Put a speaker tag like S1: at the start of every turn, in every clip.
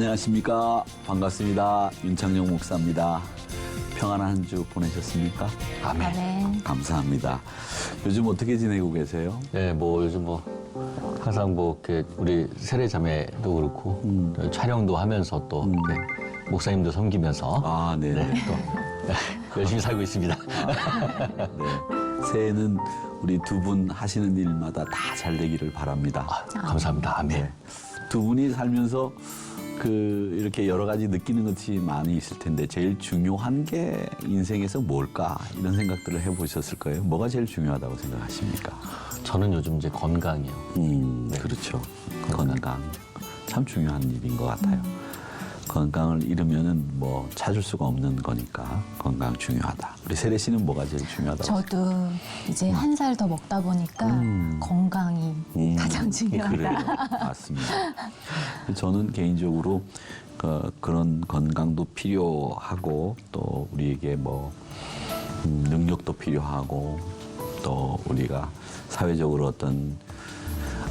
S1: 안녕하십니까. 반갑습니다. 윤창용 목사입니다. 평안한 한 주 보내셨습니까?
S2: 아멘.
S1: 감사합니다. 요즘 어떻게 지내고 계세요?
S3: 네, 뭐 요즘 뭐 항상 뭐 이렇게 우리 세례 자매도 그렇고 촬영도 하면서 또 네, 목사님도 섬기면서
S1: 아, 네.
S3: 네, 또 열심히 살고 있습니다.
S1: 네. 새해는 우리 두 분 하시는 일마다 다 잘 되기를 바랍니다.
S3: 감사합니다. 아멘.
S1: 네. 두 분이 살면서 이렇게 여러 가지 느끼는 것이 많이 있을 텐데 제일 중요한 게 인생에서 뭘까 이런 생각들을 해보셨을 거예요. 뭐가 제일 중요하다고 생각하십니까?
S3: 저는 요즘 이제 건강이요. 네.
S1: 그렇죠. 건강 참 중요한 일인 것 같아요. 건강을 잃으면은 뭐 찾을 수가 없는 거니까 건강 중요하다. 우리 세례 씨는 뭐가 제일 중요하다고?
S2: 저도 이제 한 살 더 먹다 보니까 건강이 가장 중요하다.
S1: 그래요. 맞습니다. 저는 개인적으로 그런 건강도 필요하고 또 우리에게 뭐 능력도 필요하고 또 우리가 사회적으로 어떤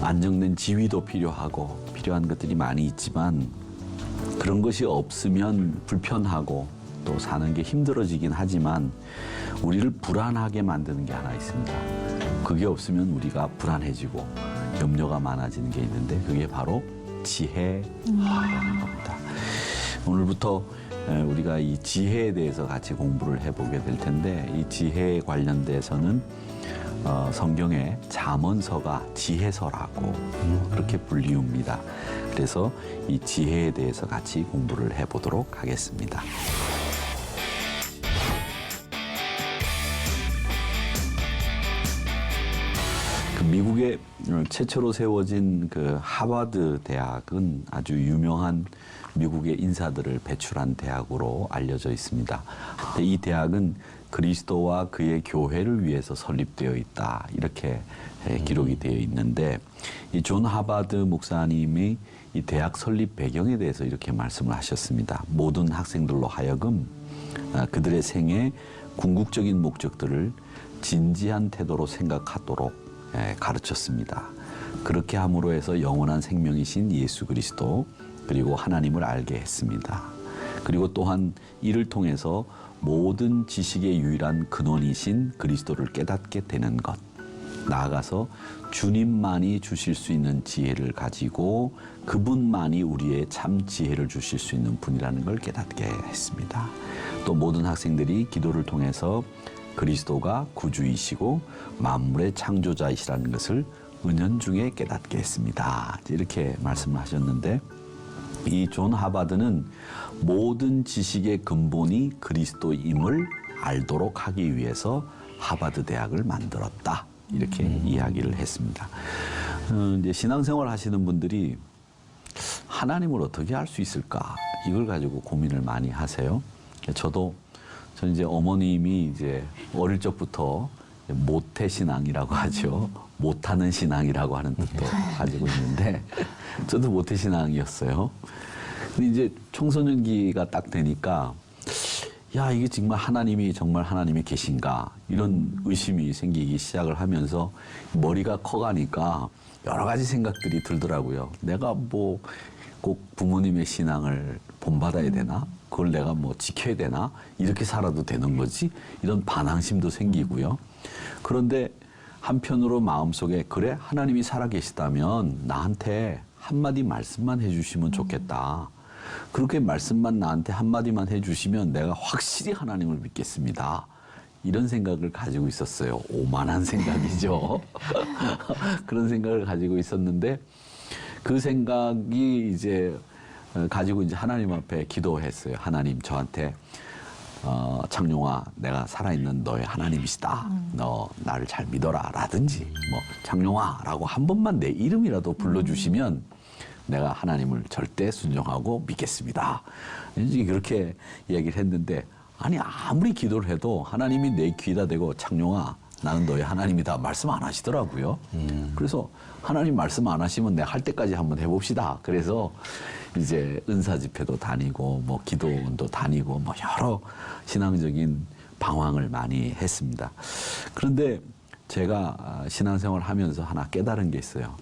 S1: 안정된 지위도 필요한 것들이 많이 있지만 그런 것이 없으면 불편하고 또 사는 게 힘들어지긴 하지만 우리를 불안하게 만드는 게 하나 있습니다. 그게 없으면 우리가 불안해지고 염려가 많아지는 게 있는데 그게 바로 지혜라는 겁니다. 오늘부터 우리가 이 지혜에 대해서 같이 공부를 해보게 될 텐데 이 지혜에 관련돼서는 성경의 잠언서가 지혜서라고 그렇게 불리웁니다. 그래서 이 지혜에 대해서 같이 공부를 해보도록 하겠습니다. 미국에 최초로 세워진 하버드 대학은 아주 유명한 미국의 인사들을 배출한 대학으로 알려져 있습니다. 이 대학은 그리스도와 그의 교회를 위해서 설립되어 있다 이렇게 기록이 되어 있는데 이 존 하버드 목사님이 이 대학 설립 배경에 대해서 이렇게 말씀을 하셨습니다. 모든 학생들로 하여금 그들의 생애 궁극적인 목적들을 진지한 태도로 생각하도록 가르쳤습니다. 그렇게 함으로 해서 영원한 생명이신 예수 그리스도 그리고 하나님을 알게 했습니다. 그리고 또한 이를 통해서 모든 지식의 유일한 근원이신 그리스도를 깨닫게 되는 것. 나아가서 주님만이 주실 수 있는 지혜를 가지고 그분만이 우리의 참 지혜를 주실 수 있는 분이라는 걸 깨닫게 했습니다. 또 모든 학생들이 기도를 통해서 그리스도가 구주이시고 만물의 창조자이시라는 것을 은연중에 깨닫게 했습니다. 이렇게 말씀을 하셨는데 이 존 하버드는 모든 지식의 근본이 그리스도임을 알도록 하기 위해서 하버드 대학을 만들었다. 이렇게 이야기를 했습니다. 이제 신앙생활 하시는 분들이 하나님을 어떻게 알 수 있을까? 이걸 가지고 고민을 많이 하세요. 저는 이제 어머님이 이제 어릴 적부터 모태 신앙이라고 하죠. 못하는 신앙이라고 하는 뜻도 가지고 있는데 저도 모태 신앙이었어요. 근데 이제 청소년기가 딱 되니까 야, 이게 정말 하나님이 계신가 이런 의심이 생기기 시작을 하면서 머리가 커가니까 여러 가지 생각들이 들더라고요. 내가 뭐 꼭 부모님의 신앙을 본받아야 되나? 그걸 내가 뭐 지켜야 되나? 이렇게 살아도 되는 거지? 이런 반항심도 생기고요. 그런데 한편으로 마음속에 그래? 하나님이 살아계시다면 나한테 한마디 말씀만 해주시면 좋겠다. 그렇게 말씀만 나한테 한마디만 해주시면 내가 확실히 하나님을 믿겠습니다. 이런 생각을 가지고 있었어요. 오만한 생각이죠. 그런 생각을 가지고 있었는데 그 생각이 이제 가지고 이제 하나님 앞에 기도했어요. 하나님 저한테 창룡아 내가 살아있는 너의 하나님이시다. 너 나를 잘 믿어라 라든지 뭐 창룡아 라고 한 번만 내 이름이라도 불러주시면 내가 하나님을 절대 순종하고 믿겠습니다. 그렇게 이야기를 했는데 아니 아무리 기도를 해도 하나님이 내 귀에다 대고 창룡아 나는 너의 하나님이다 말씀 안 하시더라고요. 그래서 하나님 말씀 안 하시면 내가 할 때까지 한번 해봅시다. 그래서 이제 은사 집회도 다니고 뭐 기도원도 다니고 뭐 여러 신앙적인 방황을 많이 했습니다. 그런데 제가 신앙생활을 하면서 하나 깨달은 게 있어요.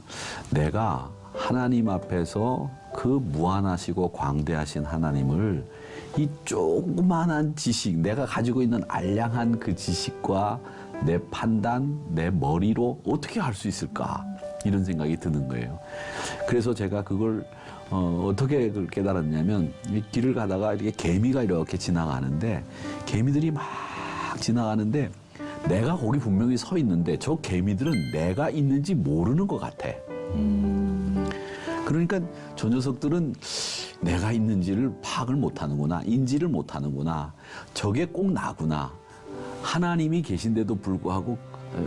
S1: 내가 하나님 앞에서 그 무한하시고 광대하신 하나님을 이 조그만한 지식, 내가 가지고 있는 알량한 그 지식과 내 판단, 내 머리로 어떻게 할 수 있을까? 이런 생각이 드는 거예요. 그래서 제가 그걸 어떻게 그걸 깨달았냐면, 이 길을 가다가 이렇게 개미가 이렇게 지나가는데, 개미들이 막 지나가는데 내가 거기 분명히 서 있는데 저 개미들은 내가 있는지 모르는 것 같아. 그러니까 저 녀석들은 내가 있는지를 파악을 못하는구나, 인지를 못하는구나, 저게 꼭 나구나. 하나님이 계신데도 불구하고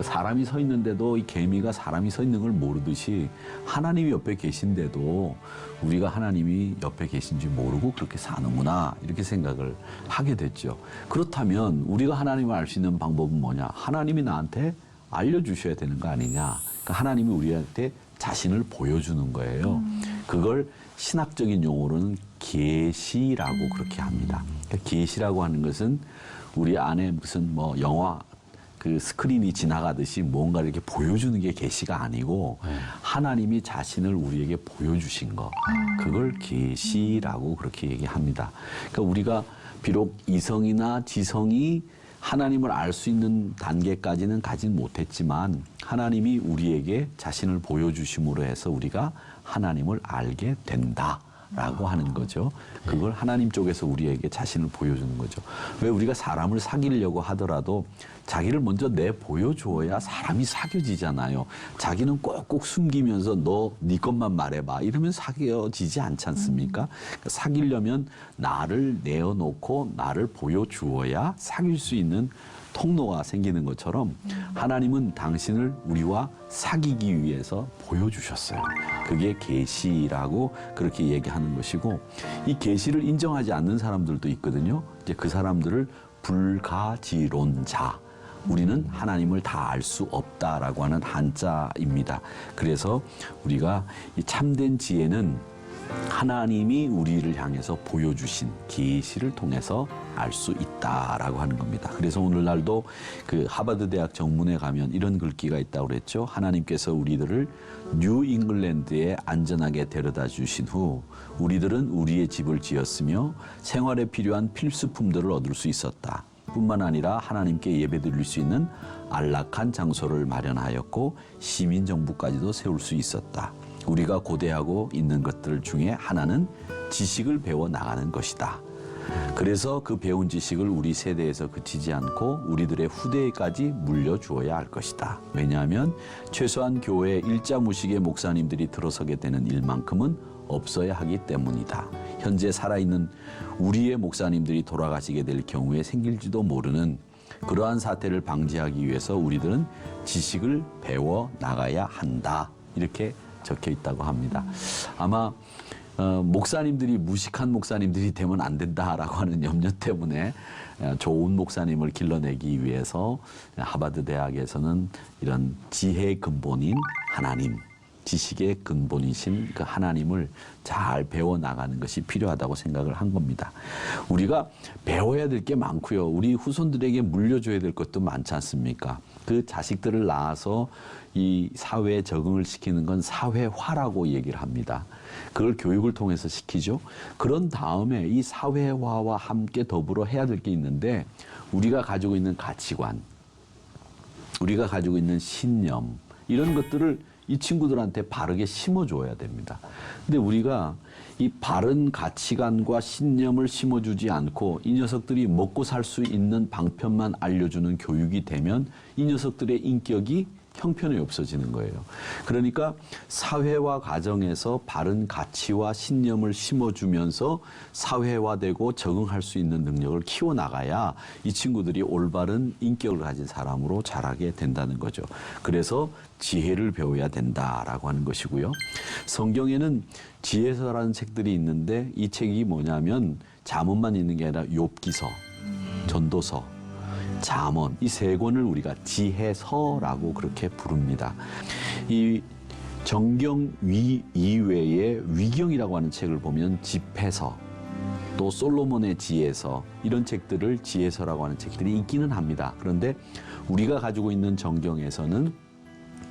S1: 사람이 서 있는데도 이 개미가 사람이 서 있는 걸 모르듯이 하나님이 옆에 계신데도 우리가 하나님이 옆에 계신지 모르고 그렇게 사는구나, 이렇게 생각을 하게 됐죠. 그렇다면 우리가 하나님을 알 수 있는 방법은 뭐냐? 하나님이 나한테 알려주셔야 되는 거 아니냐? 그러니까 하나님이 우리한테 자신을 보여주는 거예요. 그걸 신학적인 용어로는 계시라고 그렇게 합니다. 그러니까 계시라고 하는 것은 우리 안에 무슨 뭐 영화 그 스크린이 지나가듯이 뭔가 이렇게 보여주는 게 계시가 아니고 하나님이 자신을 우리에게 보여주신 거, 그걸 계시라고 그렇게 얘기합니다. 그러니까 우리가 비록 이성이나 지성이 하나님을 알 수 있는 단계까지는 가진 못했지만 하나님이 우리에게 자신을 보여주심으로 해서 우리가 하나님을 알게 된다라고 하는 거죠. 그걸 하나님 쪽에서 우리에게 자신을 보여주는 거죠. 왜 우리가 사람을 사귀려고 하더라도 자기를 먼저 내보여주어야 사람이 사귀어지잖아요. 자기는 꼭꼭 숨기면서 네 것만 말해봐 이러면 사귀어지지 않지 않습니까? 그러니까 사귀려면 나를 내어놓고 나를 보여주어야 사귈 수 있는 통로가 생기는 것처럼 하나님은 당신을 우리와 사귀기 위해서 보여주셨어요. 그게 계시라고 그렇게 얘기하는 것이고, 이 계시를 인정하지 않는 사람들도 있거든요. 이제 그 사람들을 불가지론자, 우리는 하나님을 다 알 수 없다라고 하는 한자입니다. 그래서 우리가 이 참된 지혜는 하나님이 우리를 향해서 보여주신 계시를 통해서 알 수 있다라고 하는 겁니다. 그래서 오늘날도 그 하버드 대학 정문에 가면 이런 글귀가 있다고 그랬죠. 하나님께서 우리들을 뉴 잉글랜드에 안전하게 데려다 주신 후 우리들은 우리의 집을 지었으며 생활에 필요한 필수품들을 얻을 수 있었다. 뿐만 아니라 하나님께 예배드릴 수 있는 안락한 장소를 마련하였고 시민정부까지도 세울 수 있었다. 우리가 고대하고 있는 것들 중에 하나는 지식을 배워 나가는 것이다. 그래서 그 배운 지식을 우리 세대에서 그치지 않고 우리들의 후대에까지 물려주어야 할 것이다. 왜냐하면 최소한 교회에 일자무식의 목사님들이 들어서게 되는 일만큼은 없어야 하기 때문이다. 현재 살아있는 우리의 목사님들이 돌아가시게 될 경우에 생길지도 모르는 그러한 사태를 방지하기 위해서 우리들은 지식을 배워 나가야 한다. 이렇게 적혀 있다고 합니다. 아마 목사님들이 무식한 목사님들이 되면 안 된다라고 하는 염려 때문에 좋은 목사님을 길러내기 위해서 하버드 대학에서는 이런 지혜의 근본인 하나님, 지식의 근본이신 그 하나님을 잘 배워나가는 것이 필요하다고 생각을 한 겁니다. 우리가 배워야 될 게 많고요. 우리 후손들에게 물려줘야 될 것도 많지 않습니까? 그 자식들을 낳아서 이 사회에 적응을 시키는 건 사회화라고 얘기를 합니다. 그걸 교육을 통해서 시키죠. 그런 다음에 이 사회화와 함께 더불어 해야 될 게 있는데, 우리가 가지고 있는 가치관, 우리가 가지고 있는 신념, 이런 것들을 이 친구들한테 바르게 심어줘야 됩니다. 근데 우리가 이 바른 가치관과 신념을 심어주지 않고 이 녀석들이 먹고 살 수 있는 방편만 알려주는 교육이 되면 이 녀석들의 인격이 형편이 없어지는 거예요. 그러니까 사회화 과정에서 바른 가치와 신념을 심어주면서 사회화되고 적응할 수 있는 능력을 키워나가야 이 친구들이 올바른 인격을 가진 사람으로 자라게 된다는 거죠. 그래서 지혜를 배워야 된다라고 하는 것이고요. 성경에는 지혜서라는 책들이 있는데 이 책이 뭐냐면 잠언만 있는 게 아니라 욥기서, 전도서, 잠언, 이 세 권을 우리가 지혜서라고 그렇게 부릅니다. 이 정경 이외에 위경이라고 하는 책을 보면 집해서, 또 솔로몬의 지혜서, 이런 책들을 지혜서라고 하는 책들이 있기는 합니다. 그런데 우리가 가지고 있는 정경에서는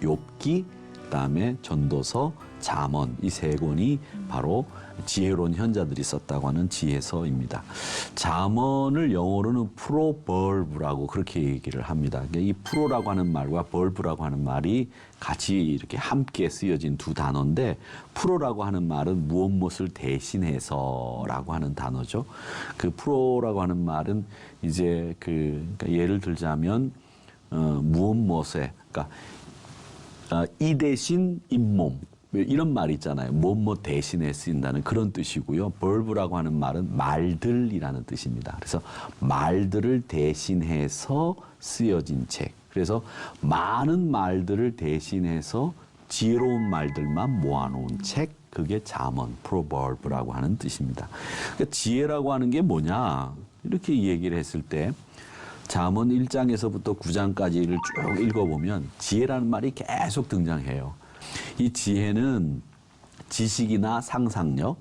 S1: 욥기, 그다음에 전도서, 잠언 이 세 권이 바로 지혜로운 현자들이 썼다고 하는 지혜서입니다. 잠언을 영어로는 프로버브라고 그렇게 얘기를 합니다. 그러니까 이 프로라고 하는 말과 벌브라고 하는 말이 같이 이렇게 함께 쓰여진 두 단어인데, 프로라고 하는 말은 무엇을 대신해서라고 하는 단어죠. 그 프로라고 하는 말은 이제 그러니까 예를 들자면 무엇에, 그러니까 이 대신 잇몸 이런 말 있잖아요. 뭐뭐 대신에 쓰인다는 그런 뜻이고요. 벌브라고 하는 말은 말들이라는 뜻입니다. 그래서 말들을 대신해서 쓰여진 책. 그래서 많은 말들을 대신해서 지혜로운 말들만 모아놓은 책. 그게 잠언, 프로버브라고 하는 뜻입니다. 그러니까 지혜라고 하는 게 뭐냐? 이렇게 얘기를 했을 때 잠언 1장에서부터 9장까지를 쭉 읽어보면 지혜라는 말이 계속 등장해요. 이 지혜는 지식이나 상상력,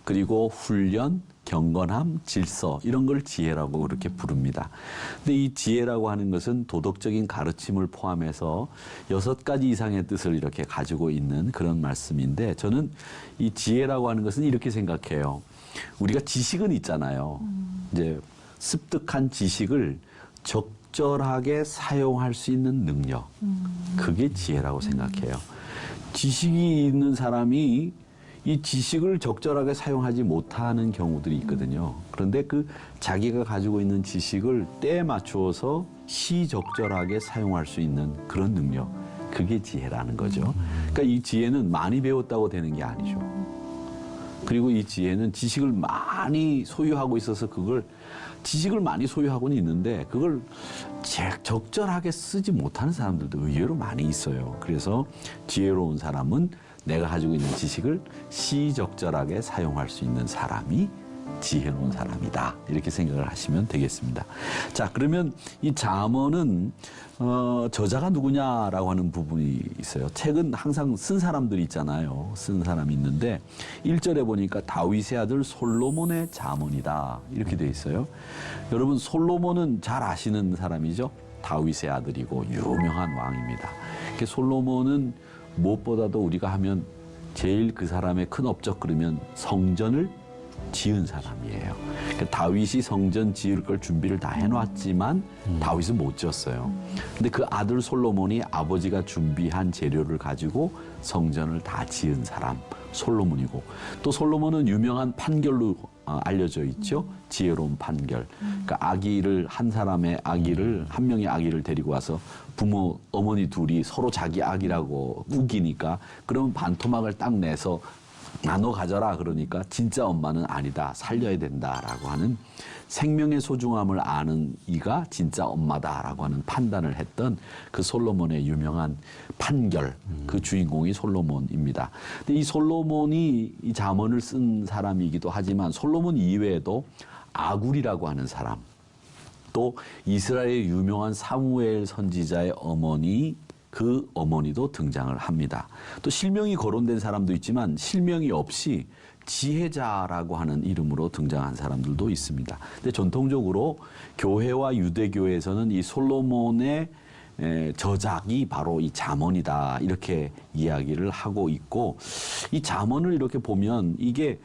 S1: 그리고 훈련, 경건함, 질서 이런 걸 지혜라고 그렇게 부릅니다. 근데 이 지혜라고 하는 것은 도덕적인 가르침을 포함해서 6가지 이상의 뜻을 이렇게 가지고 있는 그런 말씀인데, 저는 이 지혜라고 하는 것은 이렇게 생각해요. 우리가 지식은 있잖아요. 이제 습득한 지식을 적절하게 사용할 수 있는 능력. 그게 지혜라고 생각해요. 지식이 있는 사람이 이 지식을 적절하게 사용하지 못하는 경우들이 있거든요. 그런데 그 자기가 가지고 있는 지식을 때에 맞추어서 시적절하게 사용할 수 있는 그런 능력. 그게 지혜라는 거죠. 그러니까 이 지혜는 많이 배웠다고 되는 게 아니죠. 그리고 이 지혜는 지식을 많이 소유하고 있어서 그걸 지식을 많이 소유하고는 있는데 그걸 적절하게 쓰지 못하는 사람들도 의외로 많이 있어요. 그래서 지혜로운 사람은 내가 가지고 있는 지식을 시적절하게 사용할 수 있는 사람이 지혜로운 사람이다. 이렇게 생각을 하시면 되겠습니다. 자, 그러면 이 잠언은 저자가 누구냐라고 하는 부분이 있어요. 책은 항상 쓴 사람들이 있잖아요. 쓴 사람이 있는데 1절에 보니까 다윗의 아들 솔로몬의 잠언이다. 이렇게 돼 있어요. 여러분, 솔로몬은 잘 아시는 사람이죠. 다윗의 아들이고 유명한 왕입니다. 솔로몬은 무엇보다도 우리가 하면 제일 그 사람의 큰 업적 그러면 성전을 지은 사람이에요. 그러니까 다윗이 성전 지을 걸 준비를 다 해놨지만 다윗은 못 지었어요. 근데 그 아들 솔로몬이 아버지가 준비한 재료를 가지고 성전을 다 지은 사람 솔로몬이고, 또 솔로몬은 유명한 판결로 알려져 있죠. 지혜로운 판결. 그러니까 아기를 한 사람의 아기를 한 명의 아기를 데리고 와서 부모 어머니 둘이 서로 자기 아기라고 우기니까 그러면 반토막을 딱 내서 나눠 가져라 그러니까 진짜 엄마는 아니다, 살려야 된다라고 하는 생명의 소중함을 아는 이가 진짜 엄마다라고 하는 판단을 했던 그 솔로몬의 유명한 판결, 그 주인공이 솔로몬입니다. 근데 이 솔로몬이 이 잠언을 쓴 사람이기도 하지만 솔로몬 이외에도 아굴이라고 하는 사람, 또 이스라엘의 유명한 사무엘 선지자의 어머니, 그 어머니도 등장을 합니다. 또 실명이 거론된 사람도 있지만 실명이 없이 지혜자라고 하는 이름으로 등장한 사람들도 있습니다. 근데 전통적으로 교회와 유대교에서는 이 솔로몬의 저작이 바로 이 잠언이다 이렇게 이야기를 하고 있고, 이 잠언을 이렇게 보면 이게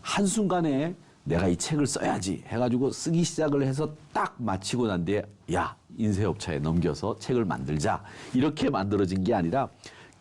S1: 한순간에 내가 이 책을 써야지 해가지고 쓰기 시작을 해서 딱 마치고 난 뒤에 야, 인쇄업체에 넘겨서 책을 만들자 이렇게 만들어진 게 아니라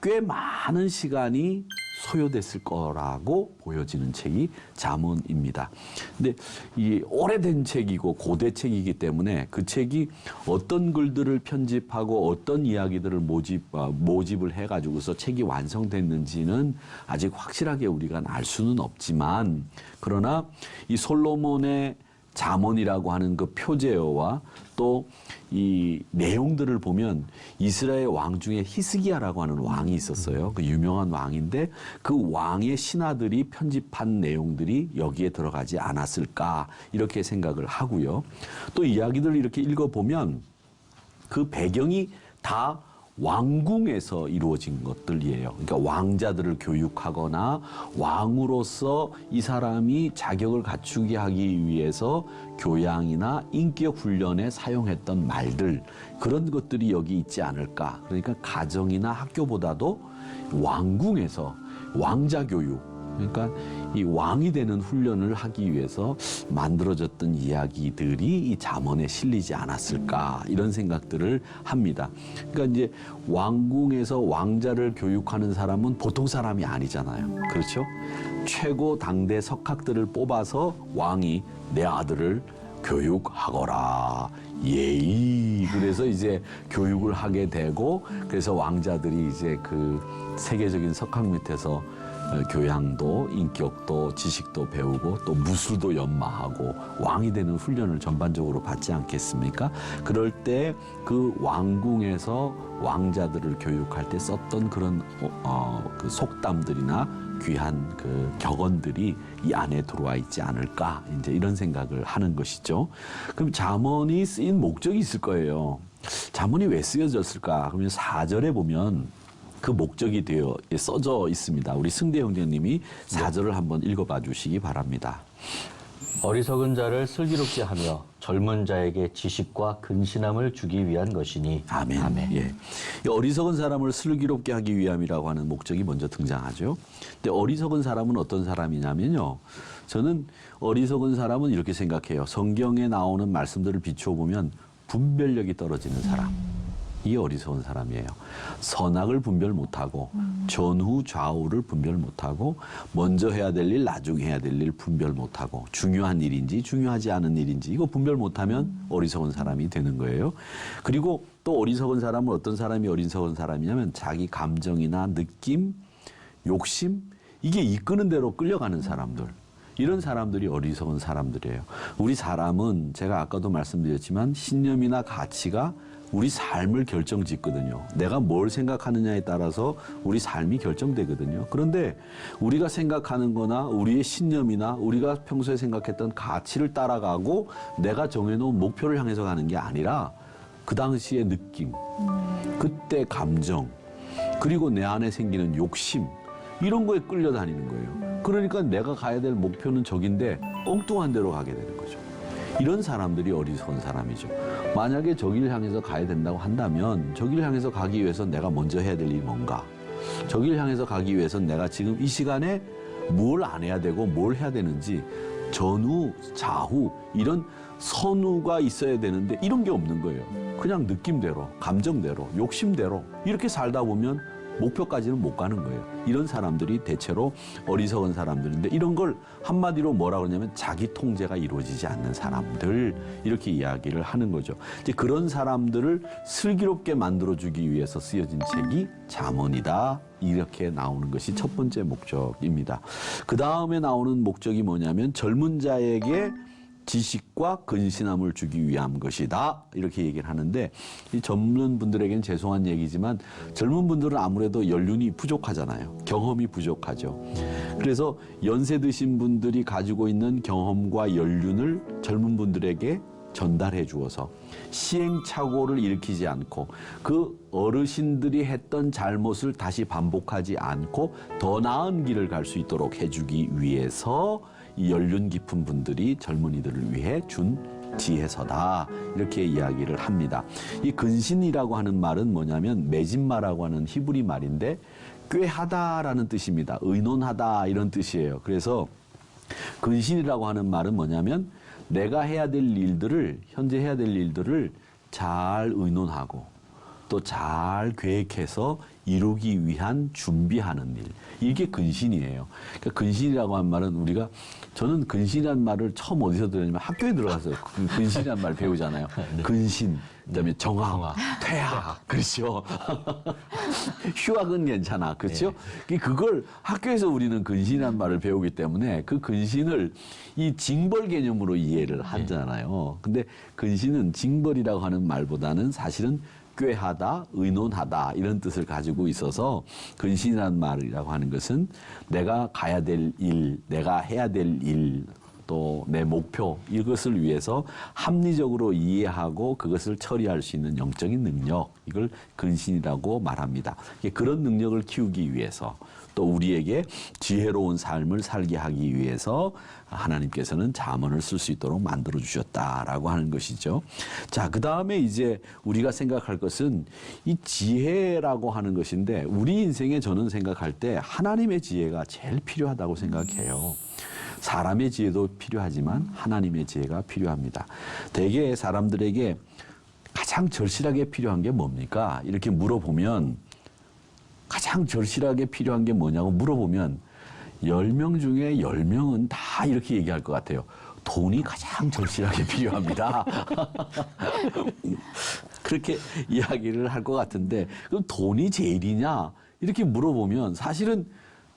S1: 꽤 많은 시간이 소요됐을 거라고 보여지는 책이 잠언입니다. 근데 이 오래된 책이고 고대 책이기 때문에 그 책이 어떤 글들을 편집하고 어떤 이야기들을 모집을 해가지고서 책이 완성됐는지는 아직 확실하게 우리가 알 수는 없지만, 그러나 이 솔로몬의 잠언이라고 하는 그 표제어와 또 이 내용들을 보면 이스라엘 왕 중에 히스기야라고 하는 왕이 있었어요. 그 유명한 왕인데 그 왕의 신하들이 편집한 내용들이 여기에 들어가지 않았을까 이렇게 생각을 하고요. 또 이야기들을 이렇게 읽어보면 그 배경이 다 왕궁에서 이루어진 것들이에요. 그러니까 왕자들을 교육하거나 왕으로서 이 사람이 자격을 갖추게 하기 위해서 교양이나 인격 훈련에 사용했던 말들, 그런 것들이 여기 있지 않을까. 그러니까 가정이나 학교보다도 왕궁에서 왕자 교육, 그러니까 이 왕이 되는 훈련을 하기 위해서 만들어졌던 이야기들이 이 잠언에 실리지 않았을까, 이런 생각들을 합니다. 그러니까 이제 왕궁에서 왕자를 교육하는 사람은 보통 사람이 아니잖아요. 그렇죠? 최고 당대 석학들을 뽑아서 왕이 내 아들을 교육하거라. 예의. 그래서 이제 교육을 하게 되고, 그래서 왕자들이 이제 그 세계적인 석학 밑에서 교양도 인격도 지식도 배우고 또 무술도 연마하고 왕이 되는 훈련을 전반적으로 받지 않겠습니까? 그럴 때 그 왕궁에서 왕자들을 교육할 때 썼던 그런 그 속담들이나 귀한 그 격언들이 이 안에 들어와 있지 않을까, 이제 이런 생각을 하는 것이죠. 그럼 잠언이 쓰인 목적이 있을 거예요. 잠언이 왜 쓰여졌을까? 그러면 4절에 보면 그 목적이 되어 써져 있습니다. 우리 승대 형제님이 4절을 한번 읽어봐 주시기 바랍니다.
S3: 어리석은 자를 슬기롭게 하며 젊은 자에게 지식과 근신함을 주기 위한 것이니.
S1: 아멘.
S3: 아멘.
S1: 예. 이 어리석은 사람을 슬기롭게 하기 위함이라고 하는 목적이 먼저 등장하죠. 근데 어리석은 사람은 어떤 사람이냐면요. 저는 어리석은 사람은 이렇게 생각해요. 성경에 나오는 말씀들을 비추어 보면 분별력이 떨어지는 사람. 이 어리석은 사람이에요. 선악을 분별 못하고 전후 좌우를 분별 못하고 먼저 해야 될 일, 나중에 해야 될 일 분별 못하고 중요한 일인지 중요하지 않은 일인지 이거 분별 못하면 어리석은 사람이 되는 거예요. 그리고 또 어리석은 사람은 어떤 사람이 어리석은 사람이냐면 자기 감정이나 느낌, 욕심 이게 이끄는 대로 끌려가는 사람들. 이런 사람들이 어리석은 사람들이에요. 우리 사람은 제가 아까도 말씀드렸지만 신념이나 가치가 우리 삶을 결정짓거든요. 내가 뭘 생각하느냐에 따라서 우리 삶이 결정되거든요. 그런데 우리가 생각하는 거나 우리의 신념이나 우리가 평소에 생각했던 가치를 따라가고 내가 정해놓은 목표를 향해서 가는 게 아니라 그 당시의 느낌, 그때 감정, 그리고 내 안에 생기는 욕심, 이런 거에 끌려다니는 거예요. 그러니까 내가 가야 될 목표는 저긴데 엉뚱한 데로 가게 되는 거죠. 이런 사람들이 어리석은 사람이죠. 만약에 저기를 향해서 가야 된다고 한다면 저기를 향해서 가기 위해서 내가 먼저 해야 될 일이 뭔가, 저기를 향해서 가기 위해서 내가 지금 이 시간에 뭘 안 해야 되고 뭘 해야 되는지 전후, 좌후 이런 선후가 있어야 되는데 이런 게 없는 거예요. 그냥 느낌대로, 감정대로, 욕심대로 이렇게 살다 보면 목표까지는 못 가는 거예요. 이런 사람들이 대체로 어리석은 사람들인데 이런 걸 한마디로 뭐라 그러냐면 자기 통제가 이루어지지 않는 사람들, 이렇게 이야기를 하는 거죠. 이제 그런 사람들을 슬기롭게 만들어주기 위해서 쓰여진 책이 잠언이다. 이렇게 나오는 것이 첫 번째 목적입니다. 그 다음에 나오는 목적이 뭐냐면 젊은 자에게 지식과 근신함을 주기 위한 것이다. 이렇게 얘기를 하는데 이 젊은 분들에게는 죄송한 얘기지만 젊은 분들은 아무래도 연륜이 부족하잖아요. 경험이 부족하죠. 그래서 연세 드신 분들이 가지고 있는 경험과 연륜을 젊은 분들에게 전달해 주어서 시행착오를 일으키지 않고 그 어르신들이 했던 잘못을 다시 반복하지 않고 더 나은 길을 갈 수 있도록 해주기 위해서 이 연륜 깊은 분들이 젊은이들을 위해 준 지혜서다. 이렇게 이야기를 합니다. 이 근신이라고 하는 말은 뭐냐면 메진마라고 하는 히브리 말인데 꾀하다라는 뜻입니다. 의논하다 이런 뜻이에요. 그래서 근신이라고 하는 말은 뭐냐면 내가 해야 될 일들을, 현재 해야 될 일들을 잘 의논하고 또 잘 계획해서 이루기 위한 준비하는 일. 이게 근신이에요. 그러니까 근신이라고 한 말은 저는 근신이라는 말을 처음 어디서 들었냐면 학교에 들어가서 근신이라는 말 배우잖아요. 근신, 그다음에 정학, 퇴학. 그렇죠. 휴학은 괜찮아. 그렇죠? 그걸 학교에서 우리는 근신이라는 말을 배우기 때문에 그 근신을 이 징벌 개념으로 이해를 하잖아요. 근데 근신은 징벌이라고 하는 말보다는 사실은 꾀하다, 의논하다 이런 뜻을 가지고 있어서 근신이라는 말이라고 하는 것은 내가 가야 될 일, 내가 해야 될 일, 또 내 목표 이것을 위해서 합리적으로 이해하고 그것을 처리할 수 있는 영적인 능력 이걸 근신이라고 말합니다. 그런 능력을 키우기 위해서 또 우리에게 지혜로운 삶을 살게 하기 위해서 하나님께서는 잠언을 쓸 수 있도록 만들어 주셨다라고 하는 것이죠. 자, 그 다음에 이제 우리가 생각할 것은 이 지혜라고 하는 것인데 우리 인생에 저는 생각할 때 하나님의 지혜가 제일 필요하다고 생각해요. 사람의 지혜도 필요하지만 하나님의 지혜가 필요합니다. 대개 사람들에게 가장 절실하게 필요한 게 뭡니까? 이렇게 물어보면 가장 절실하게 필요한 게 뭐냐고 물어보면 10명 중에 10명은 다 이렇게 얘기할 것 같아요. 돈이 가장 절실하게 필요합니다. 그렇게 이야기를 할 것 같은데 그럼 돈이 제일이냐? 이렇게 물어보면 사실은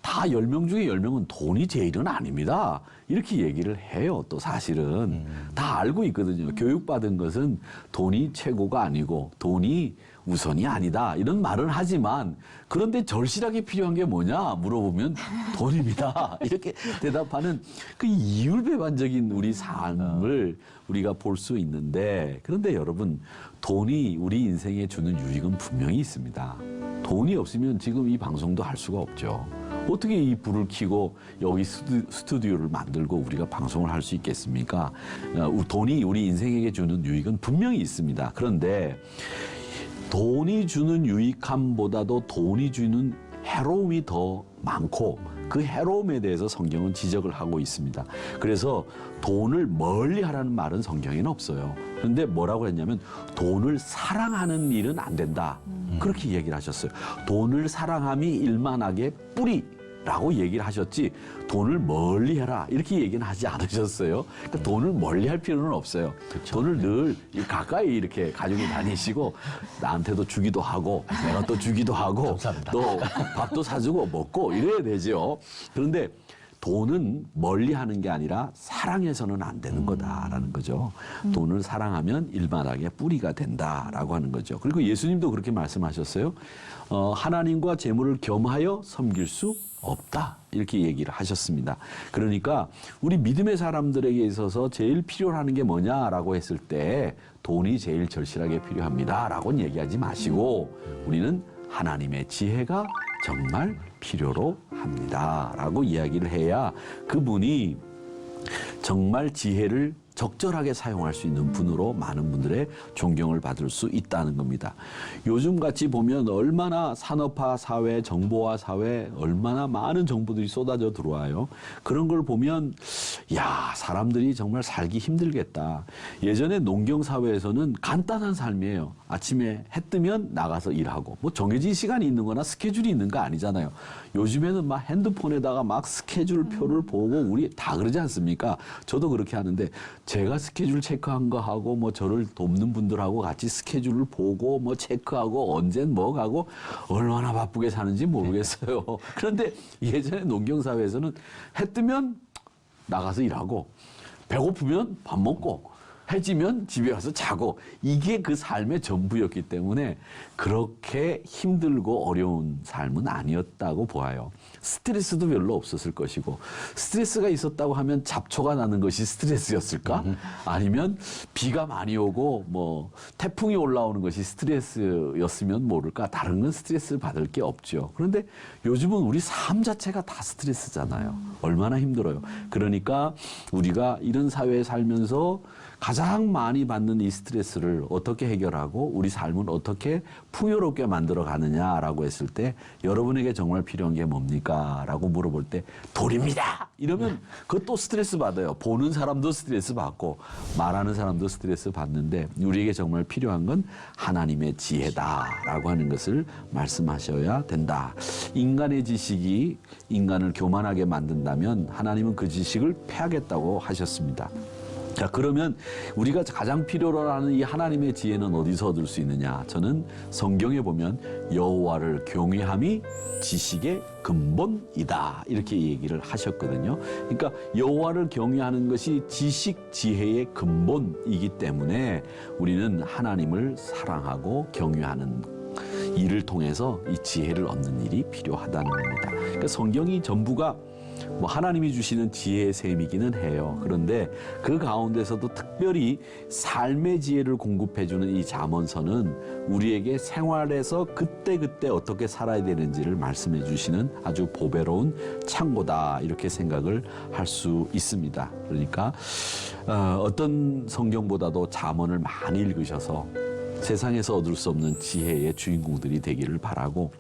S1: 다 10명 중에 10명은 돈이 제일은 아닙니다. 이렇게 얘기를 해요. 또 사실은 다 알고 있거든요. 교육받은 것은 돈이 최고가 아니고 돈이 우선이 아니다. 이런 말은 하지만 그런데 절실하게 필요한 게 뭐냐 물어보면 돈입니다. 이렇게 대답하는 그 이율배반적인 우리 삶을 우리가 볼 수 있는데 그런데 여러분 돈이 우리 인생에 주는 유익은 분명히 있습니다. 돈이 없으면 지금 이 방송도 할 수가 없죠. 어떻게 이 불을 켜고 여기 스튜디오를 만들고 우리가 방송을 할 수 있겠습니까? 돈이 우리 인생에게 주는 유익은 분명히 있습니다. 그런데 돈이 주는 유익함보다도 돈이 주는 해로움이 더 많고 그 해로움에 대해서 성경은 지적을 하고 있습니다. 그래서 돈을 멀리 하라는 말은 성경에는 없어요. 그런데 뭐라고 했냐면 돈을 사랑하는 일은 안 된다. 그렇게 얘기를 하셨어요. 돈을 사랑함이 일만하게 뿌리라고 얘기를 하셨지 돈을 멀리 해라 이렇게 얘기는 하지 않으셨어요. 그러니까 돈을 멀리 할 필요는 없어요. 그렇죠. 돈을 늘 가까이 이렇게 가지고 다니시고 나한테도 주기도 하고 내가 또 주기도 하고
S3: 감사합니다.
S1: 또 밥도 사주고 먹고 이래야 되죠. 그런데 돈은 멀리 하는 게 아니라 사랑해서는 안 되는 거다라는 거죠. 돈을 사랑하면 일만하게 뿌리가 된다라고 하는 거죠. 그리고 예수님도 그렇게 말씀하셨어요. 하나님과 재물을 겸하여 섬길 수 없다. 이렇게 얘기를 하셨습니다. 그러니까 우리 믿음의 사람들에게 있어서 제일 필요로 하는 게 뭐냐라고 했을 때 돈이 제일 절실하게 필요합니다라고는 얘기하지 마시고 우리는 하나님의 지혜가 정말 필요로 합니다라고 이야기를 해야 그분이 정말 지혜를 적절하게 사용할 수 있는 분으로 많은 분들의 존경을 받을 수 있다는 겁니다. 요즘 같이 보면 얼마나 산업화 사회, 정보화 사회 얼마나 많은 정보들이 쏟아져 들어와요. 그런 걸 보면 야, 사람들이 정말 살기 힘들겠다. 예전에 농경 사회에서는 간단한 삶이에요. 아침에 해 뜨면 나가서 일하고 뭐 정해진 시간이 있는 거나 스케줄이 있는 거 아니잖아요. 요즘에는 막 핸드폰에다가 막 스케줄 표를 보고 우리 다 그러지 않습니까? 저도 그렇게 하는데 제가 스케줄 체크한 거 하고 뭐 저를 돕는 분들하고 같이 스케줄을 보고 뭐 체크하고 언젠 뭐 가고 얼마나 바쁘게 사는지 모르겠어요. 그런데 예전에 농경사회에서는 해 뜨면 나가서 일하고 배고프면 밥 먹고 해지면 집에 와서 자고 이게 그 삶의 전부였기 때문에 그렇게 힘들고 어려운 삶은 아니었다고 보아요. 스트레스도 별로 없었을 것이고 스트레스가 있었다고 하면 잡초가 나는 것이 스트레스였을까? 아니면 비가 많이 오고 뭐 태풍이 올라오는 것이 스트레스였으면 모를까? 다른 건 스트레스를 받을 게 없죠. 그런데 요즘은 우리 삶 자체가 다 스트레스잖아요. 얼마나 힘들어요. 그러니까 우리가 이런 사회에 살면서 가장 많이 받는 이 스트레스를 어떻게 해결하고 우리 삶을 어떻게 풍요롭게 만들어 가느냐라고 했을 때 여러분에게 정말 필요한 게 뭡니까? 라고 물어볼 때 돈입니다. 이러면 그것도 스트레스 받아요. 보는 사람도 스트레스 받고 말하는 사람도 스트레스 받는데 우리에게 정말 필요한 건 하나님의 지혜다라고 하는 것을 말씀하셔야 된다. 인간의 지식이 인간을 교만하게 만든다면 하나님은 그 지식을 패하겠다고 하셨습니다. 자, 그러면 우리가 가장 필요로 하는 이 하나님의 지혜는 어디서 얻을 수 있느냐? 저는 성경에 보면 여호와를 경외함이 지식의 근본이다. 이렇게 얘기를 하셨거든요. 그러니까 여호와를 경외하는 것이 지식, 지혜의 근본이기 때문에 우리는 하나님을 사랑하고 경외하는 일을 통해서 이 지혜를 얻는 일이 필요하다는 겁니다. 그러니까 성경이 전부가 뭐 하나님이 주시는 지혜의 셈이기는 해요. 그런데 그 가운데서도 특별히 삶의 지혜를 공급해주는 이 잠언서는 우리에게 생활에서 그때그때 어떻게 살아야 되는지를 말씀해 주시는 아주 보배로운 창고다, 이렇게 생각을 할 수 있습니다. 그러니까 어떤 성경보다도 잠언을 많이 읽으셔서 세상에서 얻을 수 없는 지혜의 주인공들이 되기를 바라고,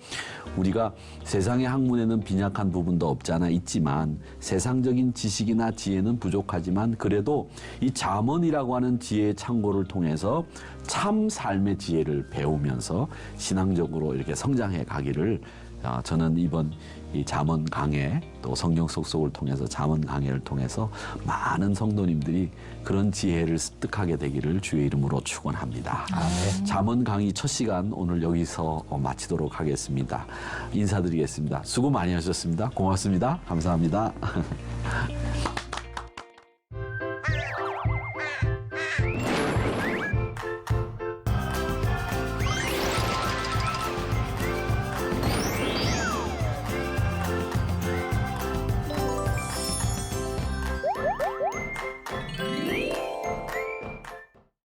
S1: 우리가 세상의 학문에는 빈약한 부분도 없지 않아 있지만 세상적인 지식이나 지혜는 부족하지만 그래도 이 잠언이라고 하는 지혜의 창고를 통해서 참 삶의 지혜를 배우면서 신앙적으로 이렇게 성장해 가기를, 저는 이번 이 잠언 강해, 또 성경 속속을 통해서 잠언 강해를 통해서 많은 성도님들이 그런 지혜를 습득하게 되기를 주의 이름으로 축원합니다. 잠언 강의 첫 시간 오늘 여기서 마치도록 하겠습니다. 인사드리겠습니다. 수고 많이 하셨습니다. 고맙습니다. 감사합니다.